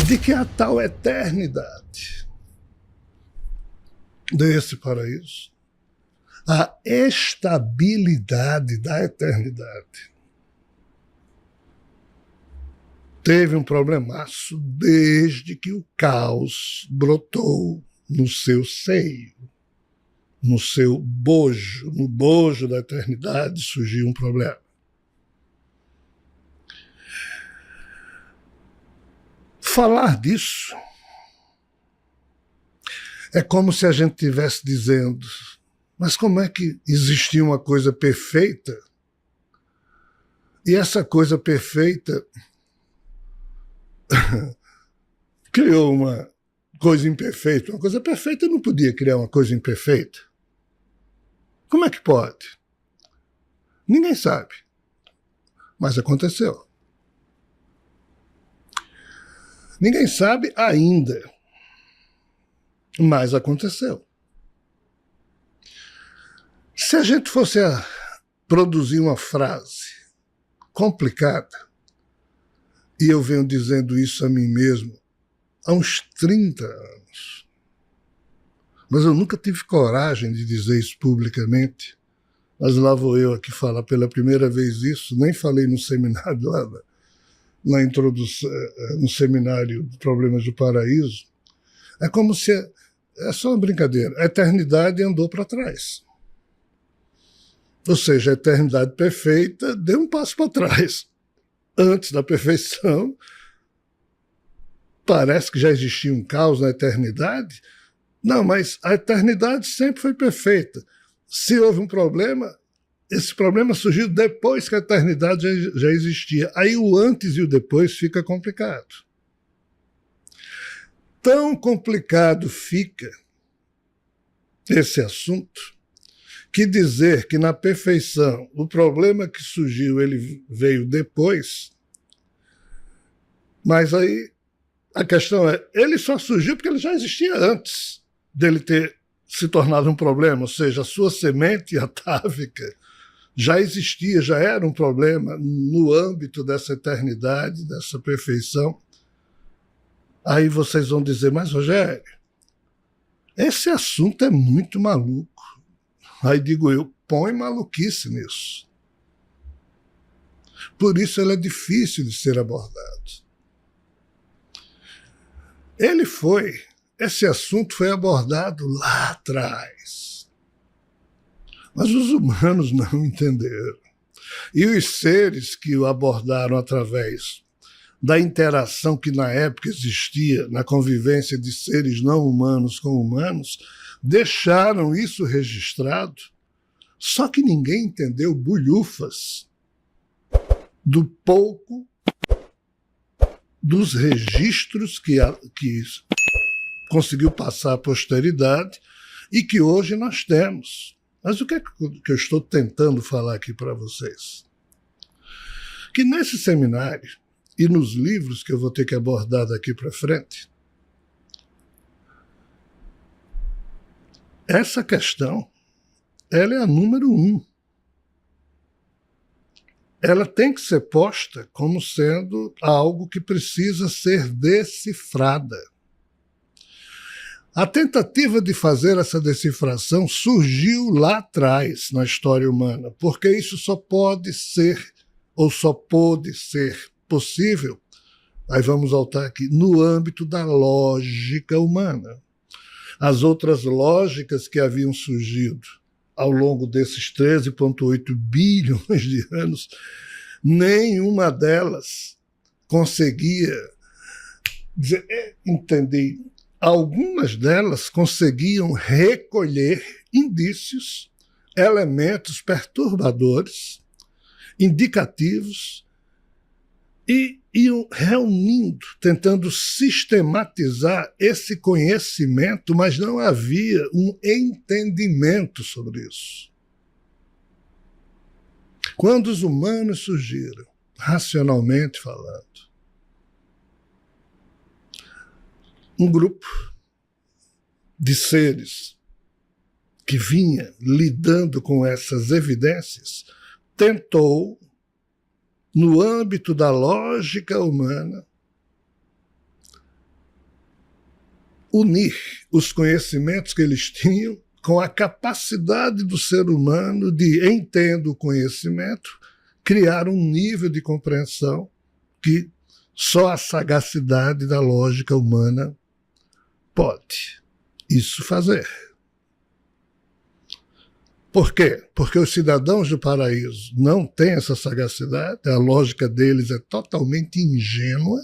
de que a tal eternidade desse paraíso, a estabilidade da eternidade, teve um problemaço desde que o caos brotou no seu seio, no seu bojo, no bojo da eternidade surgiu um problema. Falar disso é como se a gente estivesse dizendo, mas como é que existia uma coisa perfeita e essa coisa perfeita criou uma coisa imperfeita? Uma coisa perfeita não podia criar uma coisa imperfeita. Como é que pode? Ninguém sabe. Mas aconteceu. Ninguém sabe ainda. Mas aconteceu. Se a gente fosse produzir uma frase complicada, e eu venho dizendo isso a mim mesmo há uns 30 anos, mas eu nunca tive coragem de dizer isso publicamente, mas lá vou eu aqui falar pela primeira vez isso, nem falei no seminário lá, na introdução, no seminário de Problemas do Paraíso. É como se, é só uma brincadeira, a eternidade andou para trás. Ou seja, a eternidade perfeita deu um passo para trás. Antes da perfeição, parece que já existia um caos na eternidade. Não, mas a eternidade sempre foi perfeita. Se houve um problema, esse problema surgiu depois que a eternidade já existia. Aí o antes e o depois fica complicado. Tão complicado fica esse assunto que dizer que na perfeição o problema que surgiu ele veio depois, mas aí a questão é, ele só surgiu porque ele já existia antes dele ter se tornado um problema, ou seja, a sua semente atávica já existia, já era um problema no âmbito dessa eternidade, dessa perfeição. Aí vocês vão dizer, mas Rogério, esse assunto é muito maluco. Aí digo eu, põe maluquice nisso. Por isso ele é difícil de ser abordado. Esse assunto foi abordado lá atrás. Mas os humanos não entenderam. E os seres que o abordaram através da interação que na época existia na convivência de seres não humanos com humanos, deixaram isso registrado, só que ninguém entendeu bulhufas do pouco dos registros que conseguiu passar à posteridade e que hoje nós temos. Mas o que é que eu estou tentando falar aqui para vocês? Que nesse seminário e nos livros que eu vou ter que abordar daqui para frente, essa questão, ela é a número 1. Ela tem que ser posta como sendo algo que precisa ser decifrada. A tentativa de fazer essa decifração surgiu lá atrás na história humana, porque isso só pode ser, ou só pôde ser possível, aí vamos voltar aqui, no âmbito da lógica humana. As outras lógicas que haviam surgido ao longo desses 13,8 bilhões de anos, nenhuma delas conseguia entender. Algumas delas conseguiam recolher indícios, elementos perturbadores, indicativos, e iam reunindo, tentando sistematizar esse conhecimento, mas não havia um entendimento sobre isso. Quando os humanos surgiram, racionalmente falando, um grupo de seres que vinha lidando com essas evidências tentou, no âmbito da lógica humana, unir os conhecimentos que eles tinham com a capacidade do ser humano de, em tendo o conhecimento, criar um nível de compreensão que só a sagacidade da lógica humana pode isso fazer. Por quê? Porque os cidadãos do paraíso não têm essa sagacidade, a lógica deles é totalmente ingênua.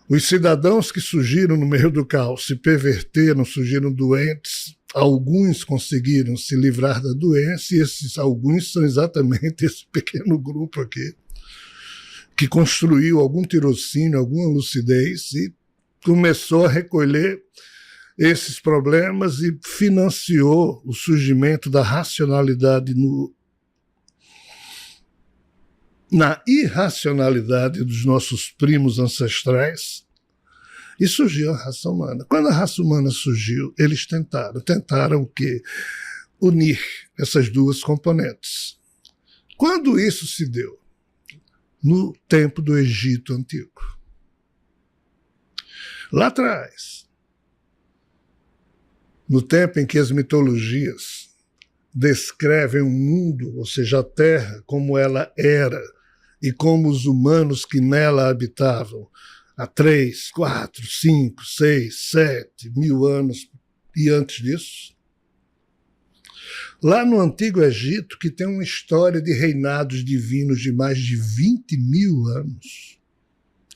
Os cidadãos que surgiram no meio do caos se perverteram, surgiram doentes, alguns conseguiram se livrar da doença, e esses alguns são exatamente esse pequeno grupo aqui, que construiu algum tirocínio, alguma lucidez e começou a recolher esses problemas e financiou o surgimento da racionalidade na irracionalidade dos nossos primos ancestrais, e surgiu a raça humana. Quando a raça humana surgiu, eles tentaram o quê? Unir essas duas componentes. Quando isso se deu? No tempo do Egito Antigo. Lá atrás, no tempo em que as mitologias descrevem o mundo, ou seja, a Terra, como ela era, e como os humanos que nela habitavam, há 3, 4, 5, 6, 7 mil anos e antes disso. Lá no Antigo Egito, que tem uma história de reinados divinos de mais de 20 mil anos,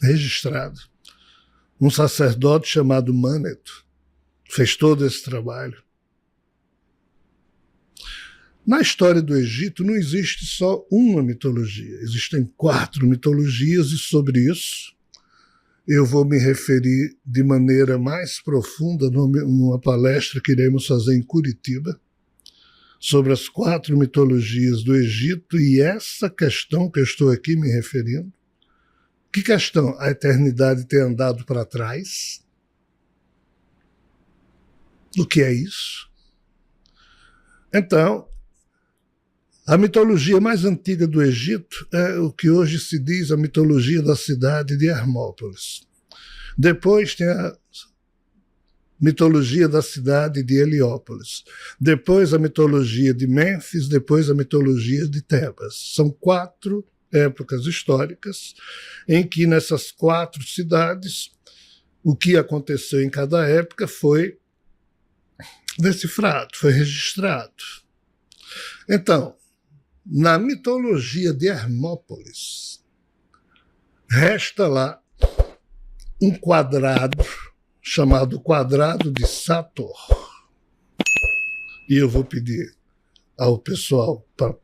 registrado. Um sacerdote chamado Maneto fez todo esse trabalho. Na história do Egito não existe só uma mitologia, existem 4 mitologias, e sobre isso eu vou me referir de maneira mais profunda numa palestra que iremos fazer em Curitiba, sobre as 4 mitologias do Egito, e essa questão que eu estou aqui me referindo. Que questão? A eternidade ter andado para trás? O que é isso? Então, a mitologia mais antiga do Egito é o que hoje se diz a mitologia da cidade de Hermópolis. Depois tem a mitologia da cidade de Heliópolis. Depois a mitologia de Mênfis, depois a mitologia de Tebas. São 4 épocas históricas em que nessas 4 cidades o que aconteceu em cada época foi decifrado, foi registrado. Então, na mitologia de Hermópolis, resta lá um quadrado chamado quadrado de Sator. E eu vou pedir ao pessoal para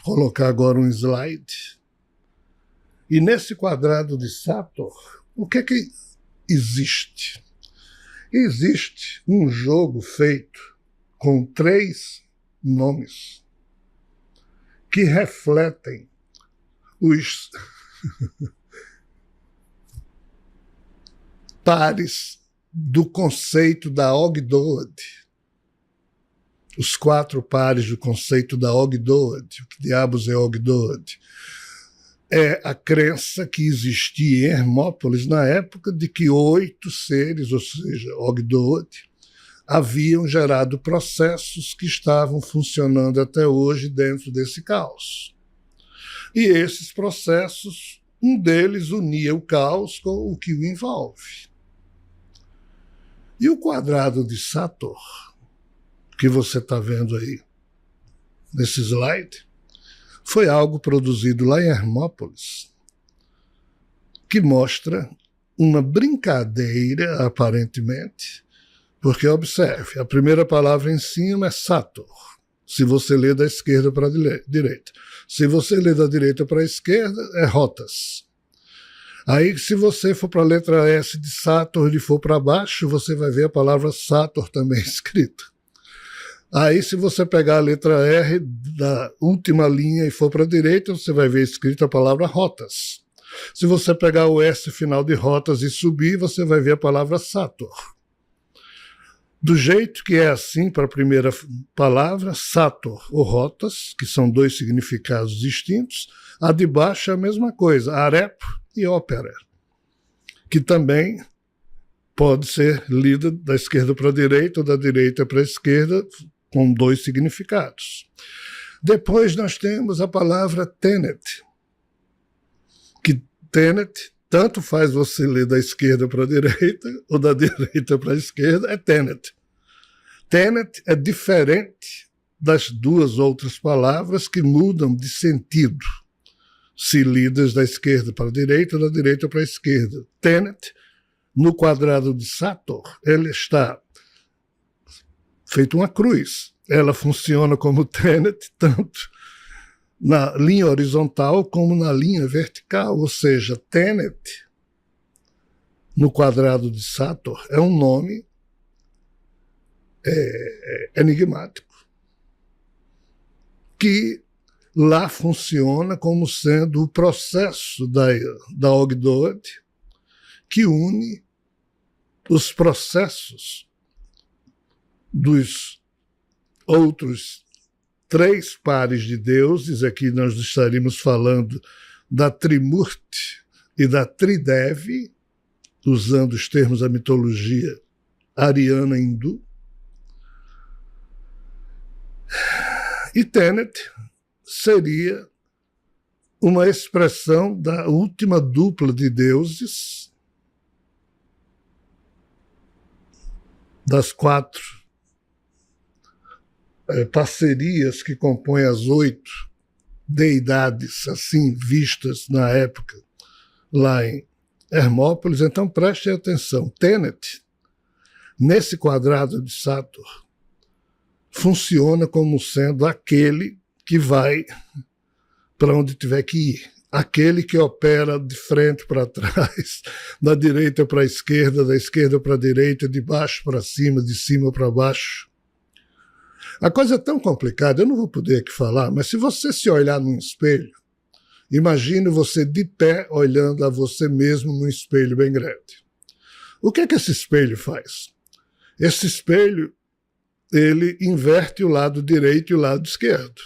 colocar agora um slide. E nesse quadrado de Sator, o que é que existe? Existe um jogo feito com 3 nomes que refletem os pares do conceito da Ogdoad. Os 4 pares do conceito da Ogdoad. O que diabos é Ogdoad? É a crença que existia em Hermópolis na época de que 8 seres, ou seja, Ogdoad, haviam gerado processos que estavam funcionando até hoje dentro desse caos. E esses processos, um deles unia o caos com o que o envolve. E o quadrado de Sator, que você está vendo aí nesse slide, foi algo produzido lá em Hermópolis, que mostra uma brincadeira, aparentemente, porque, observe, a primeira palavra em cima é Sator, se você lê da esquerda para a direita. Se você lê da direita para a esquerda, é Rotas. Aí, se você for para a letra S de Sator e for para baixo, você vai ver a palavra Sator também escrita. Aí, se você pegar a letra R da última linha e for para a direita, você vai ver escrita a palavra Rotas. Se você pegar o S final de Rotas e subir, você vai ver a palavra Sator. Do jeito que é assim para a primeira palavra, Sator ou Rotas, que são 2 significados distintos, a de baixo é a mesma coisa, Arepo e Ópera, que também pode ser lida da esquerda para a direita ou da direita para a esquerda, com dois significados. Depois nós temos a palavra tenet, que tenet tanto faz você ler da esquerda para a direita ou da direita para a esquerda, é tenet. Tenet é diferente das duas outras palavras que mudam de sentido, se lidas da esquerda para a direita ou da direita para a esquerda. Tenet, no quadrado de Sator, ele está feito uma cruz. Ela funciona como tenet, tanto na linha horizontal como na linha vertical, ou seja, tenet, no quadrado de Sator, é um nome enigmático, que lá funciona como sendo o processo da Ogdod, que une os processos dos outros três pares de deuses. Aqui nós estaríamos falando da Trimurti e da Tridevi, usando os termos da mitologia ariana hindu. E Tenet seria uma expressão da última dupla de deuses, das quatro parcerias que compõem as 8 deidades assim vistas na época lá em Hermópolis. Então preste atenção, Tenet, nesse quadrado de Sator, funciona como sendo aquele que vai para onde tiver que ir, aquele que opera de frente para trás, da direita para a esquerda, da esquerda para a direita, de baixo para cima, de cima para baixo. A coisa é tão complicada, eu não vou poder aqui falar, mas se você se olhar num espelho, imagine você de pé olhando a você mesmo num espelho bem grande. O que é que esse espelho faz? Esse espelho, ele inverte o lado direito e o lado esquerdo.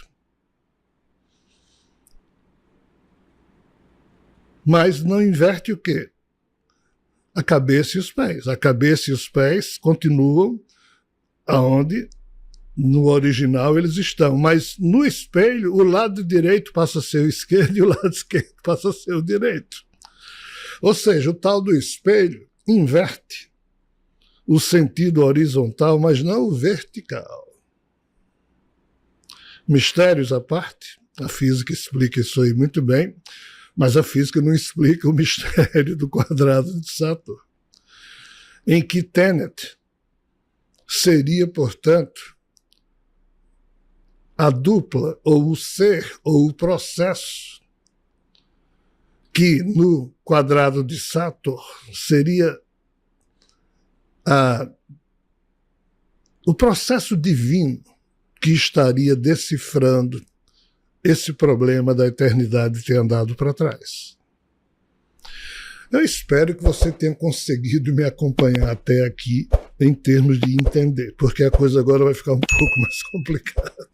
Mas não inverte o quê? A cabeça e os pés. A cabeça e os pés continuam aonde no original eles estão, mas no espelho o lado direito passa a ser o esquerdo e o lado esquerdo passa a ser o direito. Ou seja, o tal do espelho inverte o sentido horizontal, mas não o vertical. Mistérios à parte, a física explica isso aí muito bem, mas a física não explica o mistério do quadrado de Sator, em que Tenet seria, portanto, a dupla, ou o ser, ou o processo, que no quadrado de Sator seria o processo divino que estaria decifrando esse problema da eternidade ter andado para trás. Eu espero que você tenha conseguido me acompanhar até aqui em termos de entender, porque a coisa agora vai ficar um pouco mais complicada.